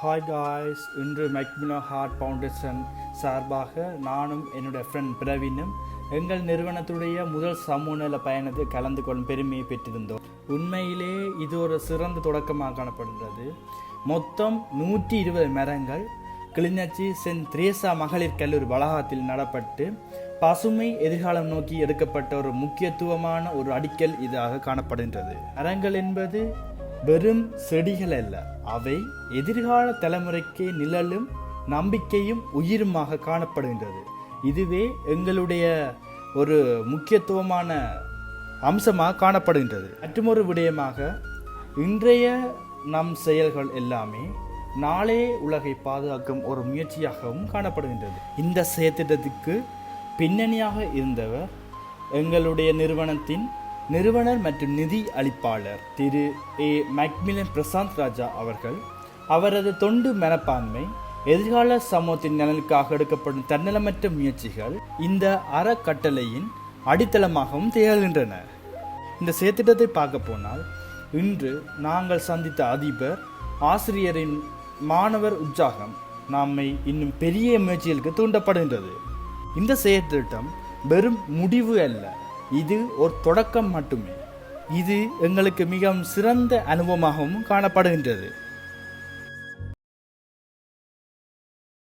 Hi guys, இன்று McMillan heart foundation சார்பாக நானும் என்னுடைய ஃப்ரெண்ட் பிரவீனும் எங்கள் நிறுவனத்துடைய முதல் சமூகநல பயணத்தில் கலந்து கொள்ளும் பெருமையை பெற்றிருந்தோம். உண்மையிலே இது ஒரு சிறந்த தொடக்கமாக காணப்படுகிறது. மொத்தம் 120 மரங்கள் கிளிநொச்சி சென்ட் திரேசா மகளிர் கல்லூரி வளாகத்தில் நடப்பட்டு பசுமை எதிர்காலம் நோக்கி எடுக்கப்பட்ட ஒரு முக்கியத்துவமான ஒரு அடிக்கல் இதாக காணப்படுகின்றது. மரங்கள் என்பது வெறும் செடிகள் அல்ல, அவை எதிர்கால தலைமுறைக்கு நிழலும் நம்பிக்கையும் உயிருமாக காணப்படுகின்றது. இதுவே எங்களுடைய ஒரு முக்கியத்துவமான அம்சமாக காணப்படுகின்றது. மற்றொரு விடயமாக இன்றைய நம் செயல்கள் எல்லாமே நாளே உலகை பாதுகாக்கும் ஒரு முயற்சியாகவும் காணப்படுகின்றது. இந்த செயற்திட்டத்துக்கு பின்னணியாக இருந்தவர் எங்களுடைய நிறுவனத்தின் நிறுவனர் மற்றும் நிதி அளிப்பாளர் திரு மெக்மிலன் பிரசாந்த் ராஜா அவர்கள். அவரது தொண்டு மனப்பான்மை, எதிர்கால சமூகத்தின் நலனுக்காக எடுக்கப்படும் தன்னலமற்ற முயற்சிகள் இந்த அறக்கட்டளையின் அடித்தளமாகவும் திகழ்கின்றன. இந்த செயற்திட்டத்தை பார்க்க போனால் இன்று நாங்கள் சந்தித்த அதிபர் ஆசிரியரின் மாணவர் உற்சாகம் நம்மை இன்னும் பெரிய முயற்சிகளுக்கு தூண்டப்படுகின்றது. இந்த செயற்திட்டம் வெறும் முடிவு அல்ல, இது ஒரு தொடக்கம் மட்டுமே. இது எங்களுக்கு மிகவும் சிறந்த அனுபவமாகவும் காணப்படுகின்றது.